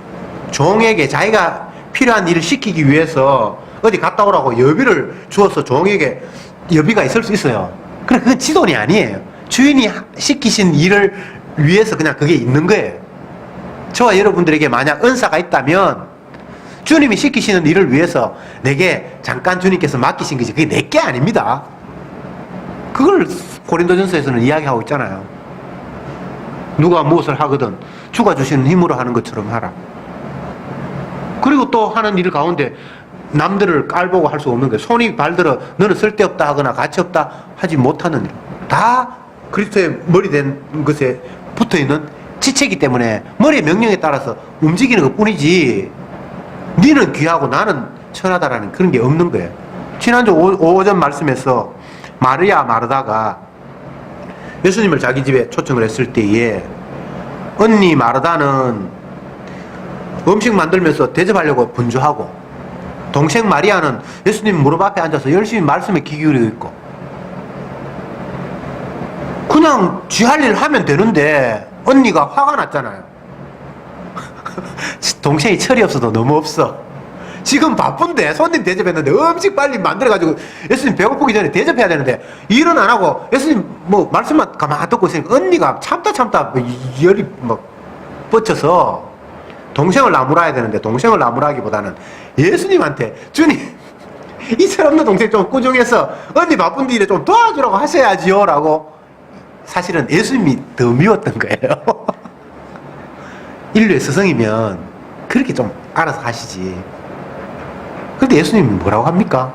종에게 자기가 필요한 일을 시키기 위해서 어디 갔다 오라고 여비를 주어서 종에게 여비가 있을 수 있어요. 그래, 그건 지돈이 아니에요. 주인이 시키신 일을 위해서 그냥 그게 있는 거예요. 저와 여러분들에게 만약 은사가 있다면 주님이 시키시는 일을 위해서 내게 잠깐 주님께서 맡기신 것이 그게 내게 아닙니다. 그걸 고린도전서에서는 이야기하고 있잖아요. 누가 무엇을 하거든 주가 주시는 힘으로 하는 것처럼 하라. 그리고 또 하는 일 가운데 남들을 깔보고 할 수 없는 거예요. 손이 발들어 너는 쓸데없다 하거나 가치없다 하지 못하는 일. 다 그리스도의 머리 된 것에 붙어있는 지체이기 때문에 머리의 명령에 따라서 움직이는 것 뿐이지 니는 귀하고 나는 천하다라는 그런 게 없는 거예요. 지난주 오전 말씀에서 마르야 마르다가 예수님을 자기 집에 초청을 했을 때에 언니 마르다는 음식 만들면서 대접하려고 분주하고 동생 마리아는 예수님 무릎 앞에 앉아서 열심히 말씀에 귀 기울이고 있고 그냥 지 할 일 하면 되는데 언니가 화가 났잖아요. 동생이 철이 없어도 너무 없어. 지금 바쁜데 손님 대접했는데 음식 빨리 만들어가지고 예수님 배고프기 전에 대접해야 되는데 일은 안 하고 예수님 뭐 말씀만 가만히 듣고 있으니까 언니가 참다 열이 막 뻗쳐서 동생을 나무라야 되는데 동생을 나무라기보다는 예수님한테 주님 이 철없는 동생 좀 꾸중해서 언니 바쁜데 일에 좀 도와주라고 하셔야지요 라고 사실은 예수님이 더 미웠던 거예요. 인류의 스승이면 그렇게 좀 알아서 하시지. 근데 예수님이 뭐라고 합니까?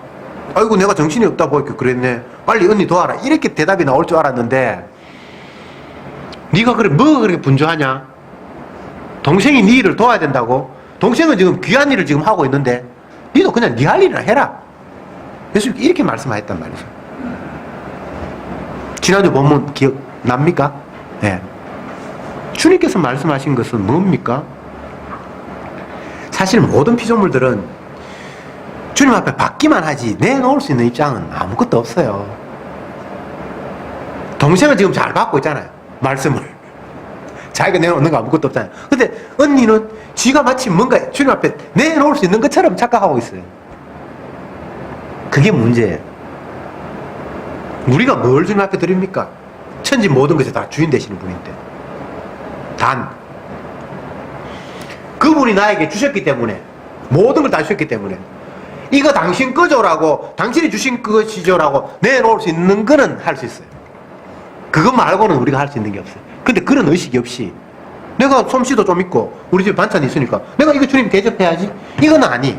아이고 내가 정신이 없다 보니까 그랬네. 빨리 언니 도와라. 이렇게 대답이 나올 줄 알았는데 네가 그래 뭐가 그렇게 분주하냐? 동생이 네 일을 도와야 된다고? 동생은 지금 귀한 일을 지금 하고 있는데 너도 그냥 네 할 일이나 해라. 예수님 이렇게 말씀하셨단 말이죠. 지난주 본문 기억납니까? 네. 주님께서 말씀하신 것은 뭡니까? 사실 모든 피조물들은 주님 앞에 받기만 하지 내놓을 수 있는 입장은 아무것도 없어요. 동생은 지금 잘 받고 있잖아요. 말씀을. 자기가 내놓는 거 아무것도 없잖아요. 근데 언니는 지가 마치 뭔가 주님 앞에 내놓을 수 있는 것처럼 착각하고 있어요. 그게 문제예요. 우리가 뭘 주님 앞에 드립니까? 천지 모든 것에 다 주인 되시는 분인데, 단 그분이 나에게 주셨기 때문에, 모든 걸 다 주셨기 때문에, 이거 당신 거죠라고, 당신이 주신 것이죠라고 내놓을 수 있는 거는 할 수 있어요. 그거 말고는 우리가 할 수 있는 게 없어요. 근데 그런 의식이 없이, 내가 솜씨도 좀 있고 우리 집에 반찬이 있으니까 내가 이거 주님 대접해야지, 이건 아니.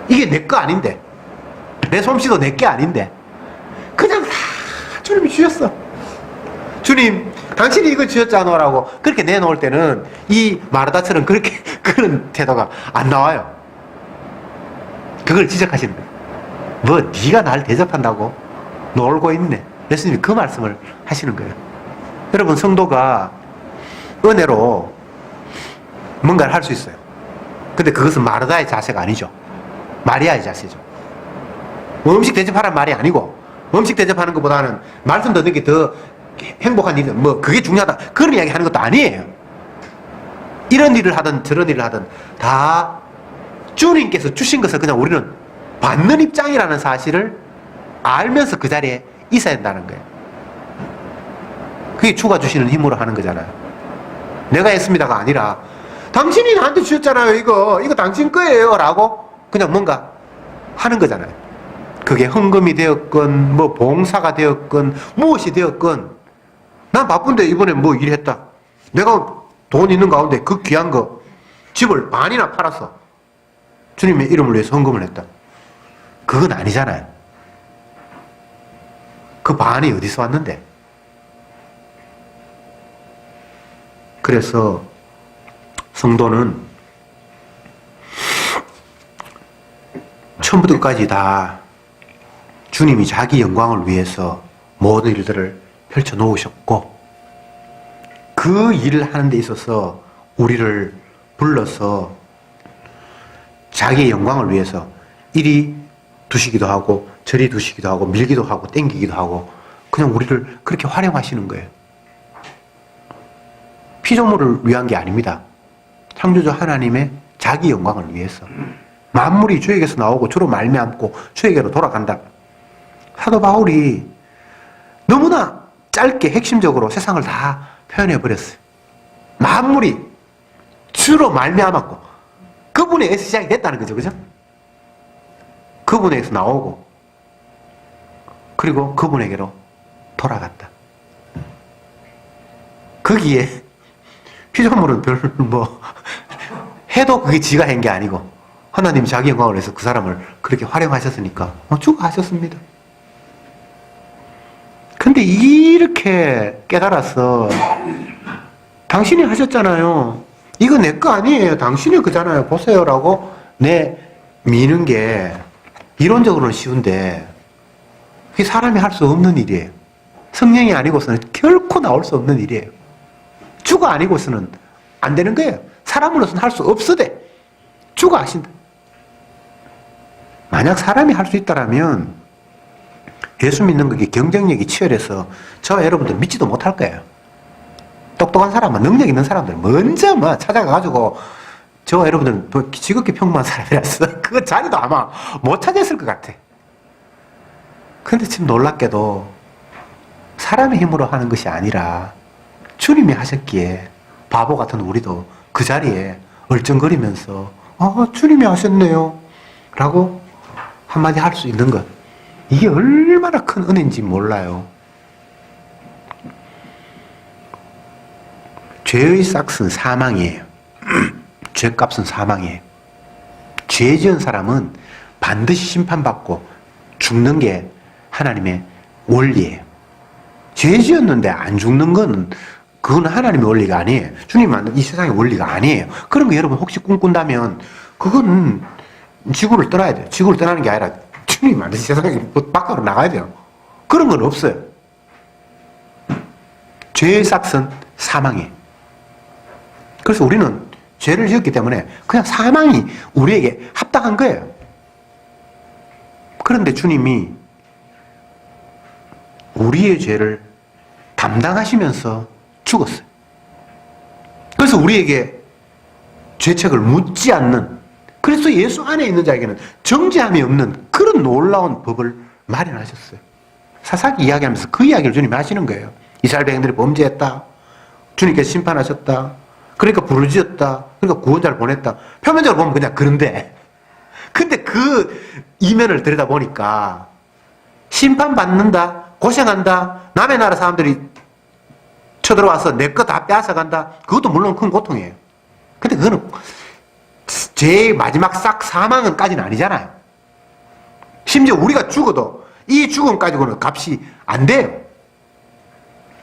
이게 내 거 아닌데, 내 솜씨도 내 게 아닌데, 그냥 다 주님이 주셨어. 주님 당신이 이거 주셨잖아 라고 그렇게 내놓을 때는 이 마르다처럼 그렇게 그런 태도가 안 나와요. 그걸 지적하시는 거예요. 뭐 네가 날 대접한다고 놀고 있네. 예수님이 그 말씀을 하시는 거예요. 여러분, 성도가 은혜로 뭔가를 할 수 있어요. 근데 그것은 마르다의 자세가 아니죠. 마리아의 자세죠. 뭐 음식 대접하라는 말이 아니고, 음식 대접하는 것보다는 말씀 듣는 게 더 행복한 일, 뭐 그게 중요하다, 그런 이야기 하는 것도 아니에요. 이런 일을 하든 저런 일을 하든 다 주님께서 주신 것을 그냥 우리는 받는 입장이라는 사실을 알면서 그 자리에 있어야 한다는 거예요. 그게 주가 주시는 힘으로 하는 거잖아요. 내가 했습니다가 아니라 당신이 나한테 주셨잖아요, 이거 당신 거예요 라고 그냥 뭔가 하는 거잖아요. 그게 헌금이 되었건 뭐 봉사가 되었건 무엇이 되었건, 난 바쁜데 이번에 뭐 일했다, 내가 돈 있는 가운데 그 귀한 거 집을 반이나 팔았어, 주님의 이름을 위해서 헌금을 했다, 그건 아니잖아요. 그 반이 어디서 왔는데. 그래서 성도는 처음부터 끝까지 다 주님이 자기 영광을 위해서 모든 일들을 펼쳐 놓으셨고, 그 일을 하는 데 있어서 우리를 불러서 자기의 영광을 위해서 이리 두시기도 하고 저리 두시기도 하고 밀기도 하고 땡기기도 하고, 그냥 우리를 그렇게 활용하시는 거예요. 피조물을 위한 게 아닙니다. 창조주 하나님의 자기 영광을 위해서. 만물이 주에게서 나오고 주로 말미암고 주에게로 돌아간다. 사도 바울이 너무나 짧게 핵심적으로 세상을 다 표현해 버렸어요. 만물이 주로 말미암았고 그분에 의해서 시작이 됐다는 거죠. 그죠? 그분에게서 나오고 그리고 그분에게로 돌아갔다. 거기에 피조물은 별로 뭐 해도 그게 지가 한 게 아니고 하나님이 자기 영광을 위해서 그 사람을 그렇게 활용하셨으니까 주가 하셨습니다. 근데 이렇게 깨달아서 당신이 하셨잖아요, 이거 내 거 아니에요, 당신이 그잖아요, 보세요 라고 미는 게 이론적으로는 쉬운데 그게 사람이 할 수 없는 일이에요. 성령이 아니고서는 결코 나올 수 없는 일이에요. 주가 아니고서는 안 되는 거예요. 사람으로서는 할 수 없으되 주가 하신다. 만약 사람이 할 수 있다라면 예수 믿는 그게 경쟁력이 치열해서 저와 여러분들 믿지도 못할 거예요. 똑똑한 사람은, 능력 있는 사람들 먼저 뭐 찾아가가지고, 저와 여러분들은 뭐 지극히 평범한 사람이라서 그 자리도 아마 못 찾았을 것 같아. 근데 지금 놀랍게도 사람의 힘으로 하는 것이 아니라 주님이 하셨기에 바보 같은 우리도 그 자리에 얼쩡거리면서 주님이 하셨네요 라고 한마디 할 수 있는 것, 이게 얼마나 큰 은혜인지 몰라요. 죄의 싹은 사망이에요. 죄값은 사망이에요. 죄 지은 사람은 반드시 심판받고 죽는 게 하나님의 원리예요. 죄 지었는데 안 죽는 건 그건 하나님의 원리가 아니에요. 주님 만든 이 세상의 원리가 아니에요. 그런 거 여러분 혹시 꿈꾼다면 그건 지구를 떠나야 돼요. 지구를 떠나는 게 아니라 주님 만든 세상에 밖으로 나가야 돼요. 그런 건 없어요. 죄의 싹은 사망이에요. 그래서 우리는 죄를 지었기 때문에 그냥 사망이 우리에게 합당한 거예요. 그런데 주님이 우리의 죄를 담당하시면서 죽었어요. 그래서 우리에게 죄책을 묻지 않는, 그래서 예수 안에 있는 자에게는 정죄함이 없는 그런 놀라운 법을 마련하셨어요. 사사기 이야기하면서 그 이야기를 주님이 하시는 거예요. 이스라엘 백성들이 범죄했다. 주님께서 심판하셨다. 그러니까 부르짖었다. 그러니까 구원자를 보냈다. 표면적으로 보면 그냥 그런데, 근데 그 이면을 들여다보니까 심판받는다, 고생한다, 남의 나라 사람들이 쳐들어와서 내 거 다 빼앗아간다. 그것도 물론 큰 고통이에요. 근데 그거는 제일 마지막 싹 사망은까지는 아니잖아요. 심지어 우리가 죽어도 이 죽음 가지고는 값이 안 돼요.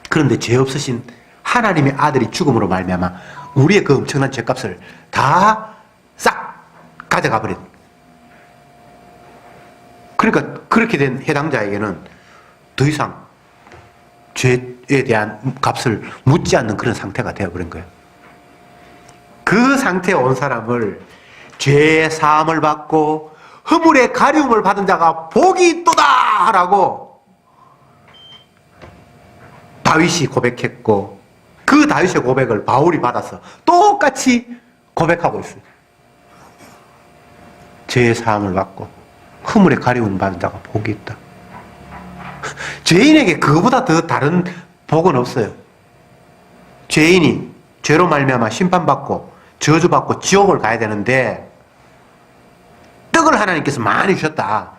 그런데 죄 없으신 하나님의 아들이 죽음으로 말미암아 우리의 그 엄청난 죄값을 다 싹 가져가 버린. 그러니까 그렇게 된 해당자에게는 더 이상 죄에 대한 값을 묻지 않는 그런 상태가 되어버린 거예요. 그 상태에 온 사람을 죄의 사함을 받고 허물의 가리움을 받은 자가 복이 있도다 라고 다윗이 고백했고, 그 다윗의 고백을 바울이 받아서 똑같이 고백하고 있어요. 죄의 사함을 받고 허물의 가리움을 받은 자가 복이 있다. 죄인에게 그거보다 더 다른 복은 없어요. 죄인이 죄로 말미암아 심판받고 저주받고 지옥을 가야 되는데 떡을 하나님께서 많이 주셨다.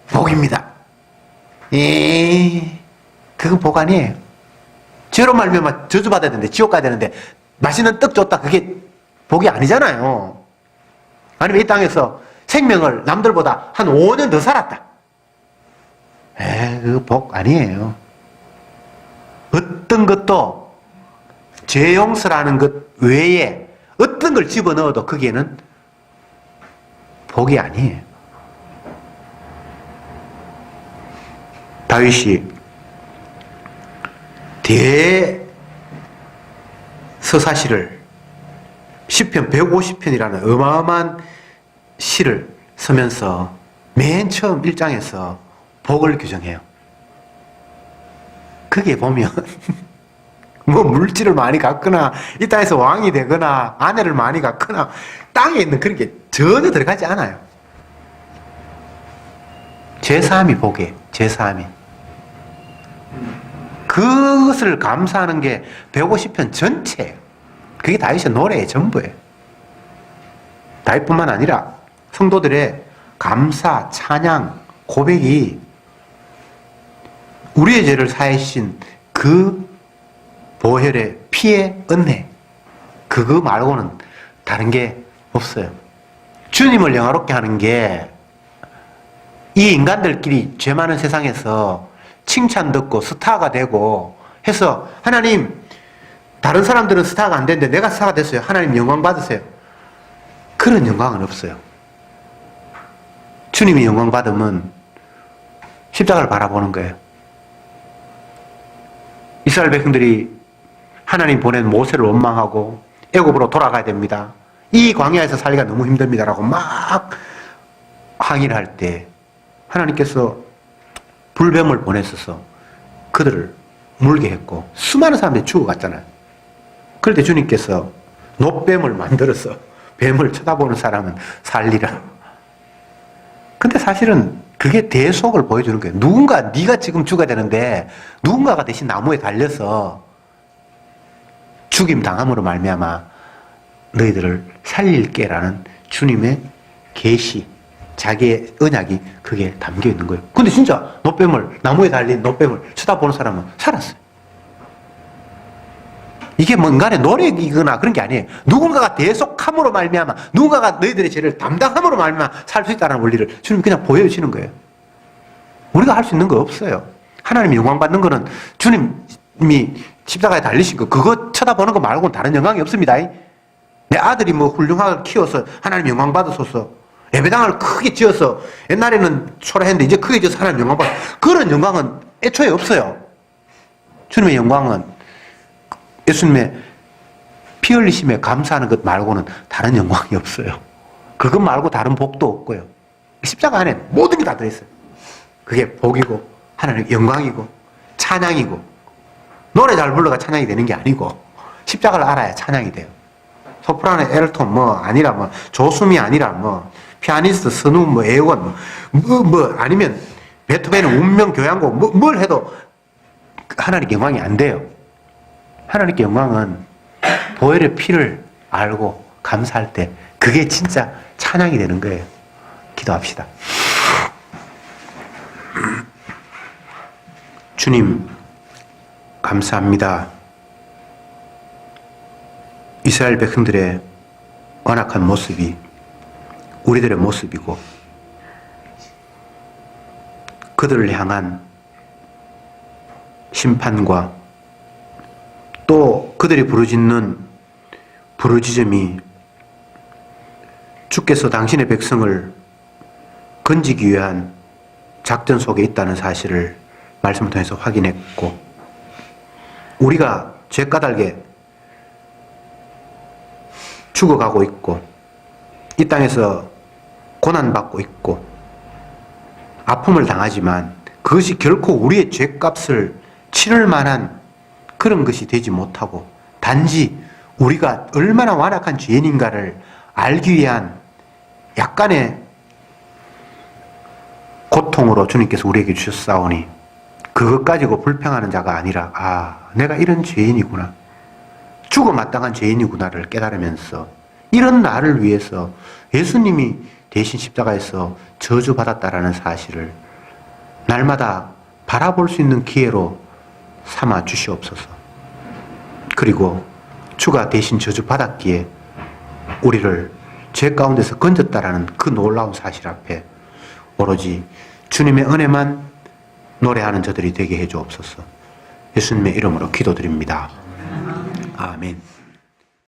복입니다. 그건 복 아니에요. 죄로 말미암아 저주받아야 되는데 지옥 가야 되는데 맛있는 떡 줬다. 그게 복이 아니잖아요. 아니면 이 땅에서 생명을 남들보다 한 5년 더 살았다. 그거 복 아니에요. 어떤 것도 죄 용서라는 것 외에 어떤 걸 집어넣어도 거기에는 복이 아니에요. 다윗이 대서사시를 시편 150편이라는 어마어마한 시를 쓰면서 맨 처음 1장에서 복을 규정해요. 거기에 보면 뭐 물질을 많이 갖거나 이 땅에서 왕이 되거나 아내를 많이 갖거나 땅에 있는 그런 게 전혀 들어가지 않아요. 제사함이 복이에요. 제사함이. 그것을 감사하는 게 150편 전체예요. 그게 다윗의 노래의 전부예요. 다윗뿐만 아니라 성도들의 감사, 찬양, 고백이 우리의 죄를 사해 주신 그 보혈의 피의 은혜, 그거 말고는 다른 게 없어요. 주님을 영화롭게 하는 게 이 인간들끼리 죄 많은 세상에서 칭찬 듣고 스타가 되고 해서 하나님, 다른 사람들은 스타가 안 되는데 내가 스타가 됐어요. 하나님 영광 받으세요. 그런 영광은 없어요. 주님이 영광 받으면 십자가를 바라보는 거예요. 이스라엘 백성들이 하나님 보낸 모세를 원망하고 애굽으로 돌아가야 됩니다. 이 광야에서 살기가 너무 힘듭니다라고 막 항의를 할 때 하나님께서 불뱀을 보내셔서 그들을 물게 했고 수많은 사람들이 죽어갔잖아요. 그럴 때 주님께서 놋뱀을 만들어서 뱀을 쳐다보는 사람은 살리라. 근데 사실은 그게 대속을 보여주는 거예요. 누군가, 네가 지금 죽어야 되는데 누군가가 대신 나무에 달려서 죽임 당함으로 말미암아 너희들을 살릴게라는 주님의 계시, 자기의 언약이 그게 담겨 있는 거예요. 근데 진짜 나무에 달린 놋뱀을 쳐다보는 사람은 살았어요. 이게 뭔가의 노력이거나 그런 게 아니에요. 누군가가 대속함으로 말미암아, 누군가가 너희들의 죄를 담당함으로 말미암아 살 수 있다는 원리를 주님 그냥 보여주시는 거예요. 우리가 할 수 있는 거 없어요. 하나님 영광 받는 거는 주님이 십자가에 달리신 거, 그거 쳐다보는 거 말고는 다른 영광이 없습니다. 내 아들이 뭐 훌륭하게 키워서 하나님 영광 받으소서, 예배당을 크게 지어서 옛날에는 초라했는데 이제 크게 지어서 하나님 영광 받아, 그런 영광은 애초에 없어요. 주님의 영광은 예수님의 피 흘리심에 감사하는 것 말고는 다른 영광이 없어요. 그것 말고 다른 복도 없고요. 십자가 안에 모든 게 다 들어있어요. 그게 복이고 하나님 영광이고 찬양이고, 노래 잘 불러가 찬양이 되는 게 아니고 십자가를 알아야 찬양이 돼요. 소프라노 엘톤 아니라 조수미 아니라 피아니스트 선우 애원 아니면 베토벤의 운명 교향곡 뭘 해도 하나님께 영광이 안 돼요. 하나님께 영광은 보혈의 피를 알고 감사할 때 그게 진짜 찬양이 되는 거예요. 기도합시다. 주님, 감사합니다. 이스라엘 백성들의 완악한 모습이 우리들의 모습이고 그들을 향한 심판과 또 그들이 부르짖는 부르짖음이 주께서 당신의 백성을 건지기 위한 작전 속에 있다는 사실을 말씀을 통해서 확인했고, 우리가 죄 까닭에 죽어가고 있고 이 땅에서 고난받고 있고 아픔을 당하지만 그것이 결코 우리의 죄값을 치를 만한 그런 것이 되지 못하고 단지 우리가 얼마나 완악한 죄인인가를 알기 위한 약간의 고통으로 주님께서 우리에게 주셨사오니 그것 가지고 불평하는 자가 아니라 내가 이런 죄인이구나, 죽어 마땅한 죄인이구나를 깨달으면서 이런 나를 위해서 예수님이 대신 십자가에서 저주받았다라는 사실을 날마다 바라볼 수 있는 기회로 삼아 주시옵소서. 그리고 주가 대신 저주받았기에 우리를 죄 가운데서 건졌다라는 그 놀라운 사실 앞에 오로지 주님의 은혜만 노래하는 저들이 되게 해주옵소서. 예수님의 이름으로 기도드립니다. 아멘.